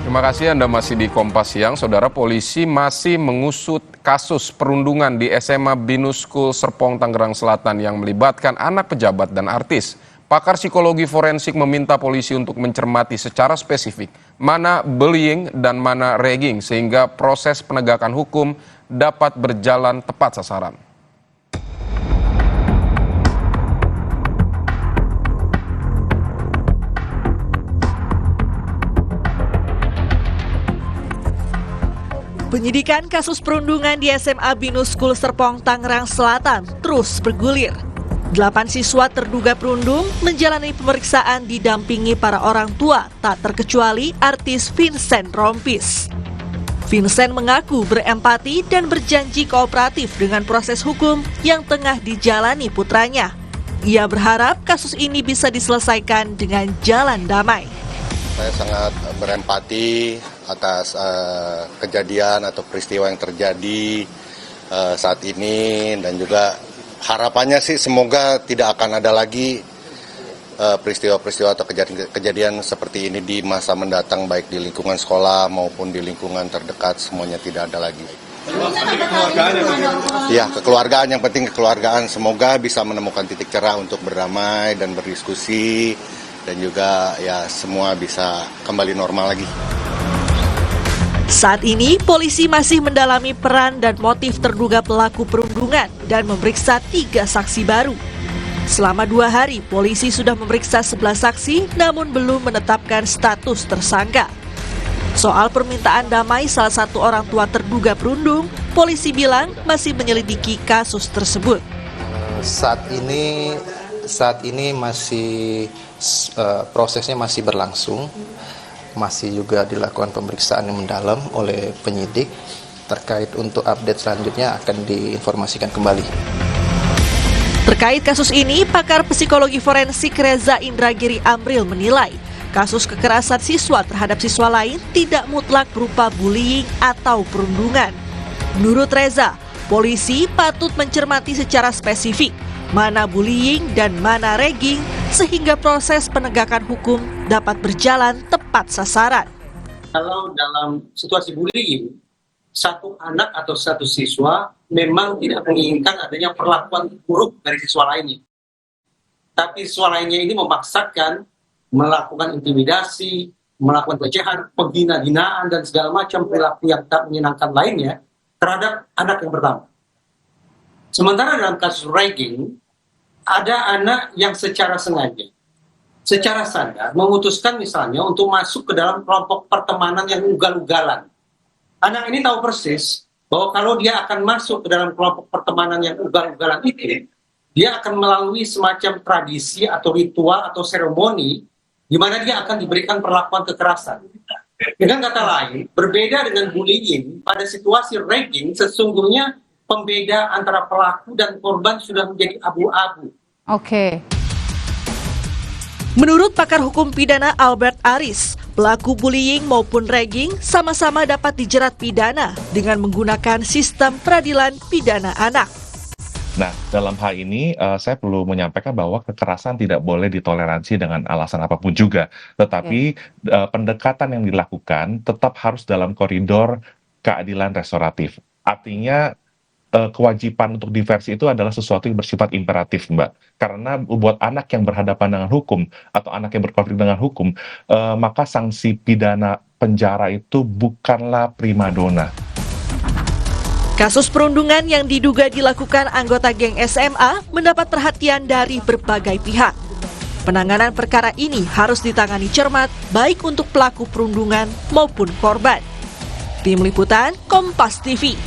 Terima kasih Anda masih di Kompas Siang. Saudara, polisi masih mengusut kasus perundungan di SMA Binus School Serpong, Tangerang Selatan yang melibatkan anak pejabat dan artis. Pakar psikologi forensik meminta polisi untuk mencermati secara spesifik mana bullying dan mana ragging sehingga proses penegakan hukum dapat berjalan tepat sasaran. Penyidikan kasus perundungan di SMA Binus School Serpong, Tangerang Selatan terus bergulir. 8 siswa terduga perundung menjalani pemeriksaan didampingi para orang tua, tak terkecuali artis Vincent Rompis. Vincent mengaku berempati dan berjanji kooperatif dengan proses hukum yang tengah dijalani putranya. Ia berharap kasus ini bisa diselesaikan dengan jalan damai. Saya sangat berempati atas kejadian atau peristiwa yang terjadi saat ini, dan juga harapannya sih semoga tidak akan ada lagi peristiwa-peristiwa atau kejadian seperti ini di masa mendatang, baik di lingkungan sekolah maupun di lingkungan terdekat, semuanya tidak ada lagi. Ya, kekeluargaan, yang penting kekeluargaan, semoga bisa menemukan titik cerah untuk berdamai dan berdiskusi, dan juga ya semua bisa kembali normal lagi. Saat ini polisi masih mendalami peran dan motif terduga pelaku perundungan dan memeriksa 3 saksi baru. Selama 2 hari polisi sudah memeriksa 11 saksi namun belum menetapkan status tersangka. Soal permintaan damai salah satu orang tua terduga perundung, polisi bilang masih menyelidiki kasus tersebut. Saat ini masih prosesnya masih berlangsung, masih juga dilakukan pemeriksaan yang mendalam oleh penyidik. Terkait untuk update selanjutnya akan diinformasikan kembali. Terkait kasus ini, pakar psikologi forensik Reza Indragiri Amril menilai kasus kekerasan siswa terhadap siswa lain tidak mutlak berupa bullying atau perundungan. Menurut Reza, polisi patut mencermati secara spesifik mana bullying dan mana ragging sehingga proses penegakan hukum dapat berjalan tepat sasaran. Kalau dalam situasi bullying, satu anak atau satu siswa memang tidak menginginkan adanya perlakuan buruk dari siswa lainnya. Tapi siswa lainnya ini memaksakan melakukan intimidasi, melakukan pelecehan, penghina-hinaan, dan segala macam perilaku yang tak menyenangkan lainnya terhadap anak yang pertama. Sementara dalam kasus ragging, ada anak yang secara sengaja, secara sadar memutuskan misalnya untuk masuk ke dalam kelompok pertemanan yang ugal-ugalan. Anak ini tahu persis bahwa kalau dia akan masuk ke dalam kelompok pertemanan yang ugal-ugalan itu, dia akan melalui semacam tradisi atau ritual atau seremoni di mana dia akan diberikan perlakuan kekerasan. Dengan kata lain, berbeda dengan bullying, pada situasi ragging sesungguhnya pembeda antara pelaku dan korban sudah menjadi abu-abu. Oke. Menurut pakar hukum pidana Albert Aris, pelaku bullying maupun ragging sama-sama dapat dijerat pidana dengan menggunakan sistem peradilan pidana anak. Nah, dalam hal ini saya perlu menyampaikan bahwa kekerasan tidak boleh ditoleransi dengan alasan apapun juga. Tetapi pendekatan yang dilakukan tetap harus dalam koridor keadilan restoratif. Artinya kewajiban untuk diversi itu adalah sesuatu yang bersifat imperatif, Mbak. Karena buat anak yang berhadapan dengan hukum atau anak yang berkonflik dengan hukum, maka sanksi pidana penjara itu bukanlah primadona. Kasus perundungan yang diduga dilakukan anggota geng SMA mendapat perhatian dari berbagai pihak. Penanganan perkara ini harus ditangani cermat baik untuk pelaku perundungan maupun korban. Tim Liputan Kompas TV.